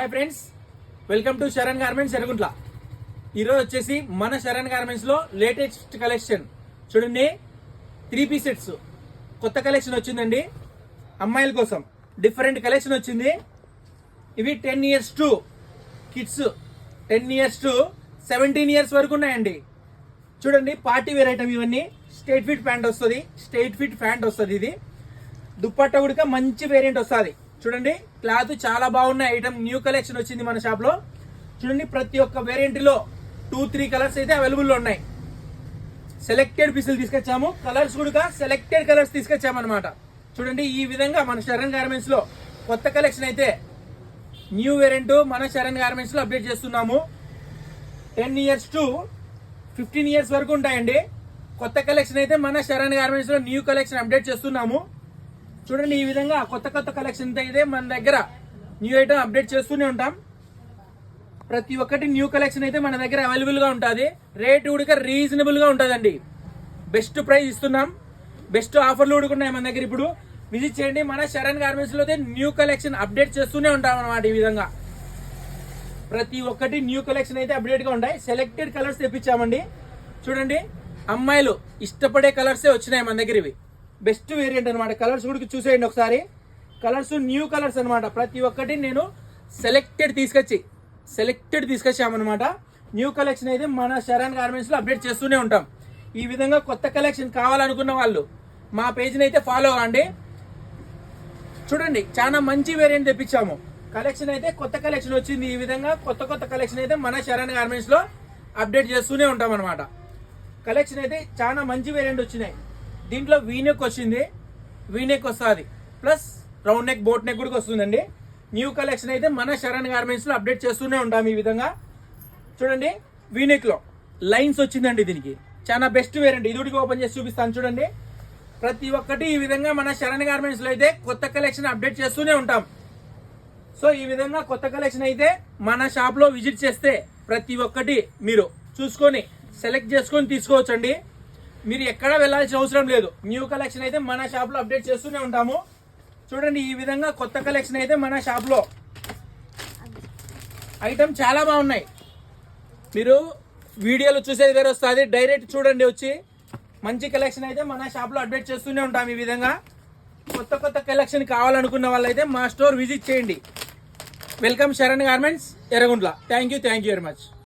Hi friends, welcome to Sharan garments Yerraguntla. ఈరోజు వచ్చేసి మన శరణ్ గార్మెంట్స్ లో లేటెస్ట్ కలెక్షన్ చూడండి. 3 సెట్స్ కొత్త కలెక్షన్ వచ్చిందండి. అమ్మాయిల కోసం డిఫరెంట్ కలెక్షన్ వచ్చింది. ఇవి 10 years to kids, 10 years to 17 years వరకు ఉన్నాయండి. చూడండి, పార్టీ వేర్ ఐటమ్ ఇవన్నీ. స్ట్రైట్ ఫిట్ ప్యాంట్ వస్తుంది. ఇది దుప్పట్ట కూడా మంచి వేరియంట్ వస్తుంది. చూడండి, క్లాత్ చాలా బాగున్నాయి. ఐటమ్ న్యూ కలెక్షన్ వచ్చింది మన షాప్ లో. చూడండి, ప్రతి ఒక్క వేరియంట్ లో 2-3 కలర్స్ అయితే అవైలబుల్ ఉన్నాయి. సెలెక్టెడ్ పీసులు తీసుకొచ్చాము. కలర్స్ కూడా సెలెక్టెడ్ కలర్స్ తీసుకొచ్చాము అనమాట. చూడండి, ఈ విధంగా మన శరణ్ గార్మెంట్స్ లో కొత్త కలెక్షన్ అయితే న్యూ వేరియంట్ మన శరణ్ గార్మెంట్స్ లో అప్డేట్ చేస్తున్నాము. 10 years టు 15 years వరకు ఉంటాయండి. కొత్త కలెక్షన్ అయితే మన శరణ్ గార్మెంట్స్ లో న్యూ కలెక్షన్ అప్డేట్ చేస్తున్నాము. చూడండి, ఈ విధంగా కొత్త కలెక్షన్ అయితే మన దగ్గర న్యూ ఐటమ్ అప్డేట్ చేస్తూనే ఉంటాం. ప్రతి ఒక్కటి న్యూ కలెక్షన్ అయితే మన దగ్గర అవైలబుల్ గా ఉంటుంది. రేట్ కూడా రీజనబుల్ గా ఉంటుందండి. బెస్ట్ ప్రైస్ ఇస్తున్నాం. బెస్ట్ ఆఫర్లు కూడా ఉన్నాయి మన దగ్గర. ఇప్పుడు విజిట్ చేయండి. మన శరణ్ గార్మెంట్స్ లో అయితే న్యూ కలెక్షన్ అప్డేట్ చేస్తూనే ఉంటాం అన్నమాట. ఈ విధంగా ప్రతి ఒక్కటి న్యూ కలెక్షన్ అయితే అప్డేట్ గా ఉంటాయి. సెలెక్టెడ్ కలర్స్ తెప్పించామండి. చూడండి, అమ్మాయిలు ఇష్టపడే కలర్సే వచ్చినాయి మన దగ్గర. ఇవి బెస్ట్ వేరియంట్ అనమాట. కలర్స్ కూడా చూసేయండి ఒకసారి. కలర్స్ న్యూ కలర్స్ అనమాట. ప్రతి ఒక్కటి నేను సెలెక్టెడ్ తీసుకొచ్చామన్నమాట. న్యూ కలెక్షన్ అయితే మన శరణ్ గార్మెంట్స్ లో అప్డేట్ చేస్తూనే ఉంటాం. ఈ విధంగా కొత్త కలెక్షన్ కావాలనుకున్న వాళ్ళు మా పేజ్ని అయితే ఫాలో అవ్వండి. చూడండి, చాలా మంచి వేరియంట్ తెప్పించాము. కలెక్షన్ అయితే కొత్త కలెక్షన్ వచ్చింది. ఈ విధంగా కొత్త కలెక్షన్ అయితే మన శరణ్ గార్మెంట్స్ లో అప్డేట్ చేస్తూనే ఉంటాం అనమాట. కలెక్షన్ అయితే చాలా మంచి వేరియంట్ వచ్చినాయి. దీంట్లో వీనెక్ వచ్చింది, వీనెక్ వస్తుంది, plus round neck, boat neck కూడా వస్తుందండి. న్యూ కలెక్షన్ అయితే మన శరణ్ గార్మెంట్స్ లో అప్డేట్ చేస్తూనే ఉంటాం. ఈ విధంగా చూడండి, వీనెక్ లో లైన్స్ వచ్చిందండి. దీనికి చాలా బెస్ట్ వేరియంట్. ఇది కూడా ఓపెన్ చేసి చూపిస్తాను. చూడండి, ప్రతి ఒక్కటి ఈ విధంగా మన శరణ్ గార్మెంట్స్ లో అయితే కొత్త కలెక్షన్ అప్డేట్ చేస్తూనే ఉంటాం. సో ఈ విధంగా కొత్త కలెక్షన్ అయితే మన షాప్ లో విజిట్ చేస్తే ప్రతి ఒక్కటి మీరు చూసుకొని సెలెక్ట్ చేసుకొని తీసుకోవచ్చండి. మీరు ఎక్కడ వెళ్ళాల్సిన అవసరం లేదు. న్యూ కలెక్షన్ అయితే మన షాప్ లో అప్డేట్ చేస్తూనే ఉంటాము. చూడండి, ఈ విధంగా కొత్త కలెక్షన్ అయితే మన షాప్ లో ఐటమ్ చాలా బాగున్నాయి. మీరు వీడియోలు చూసేది వేరే వస్తుంది. డైరెక్ట్ చూడండి వచ్చి. మంచి కలెక్షన్ అయితే మన షాప్ లో అప్డేట్ చేస్తూనే ఉంటాం. ఈ విధంగా కొత్త కలెక్షన్ కావాలనుకున్న వాళ్ళైతే మా స్టోర్ విజిట్ చేయండి. Welcome Sharan garments Yerraguntla. Thank you very much.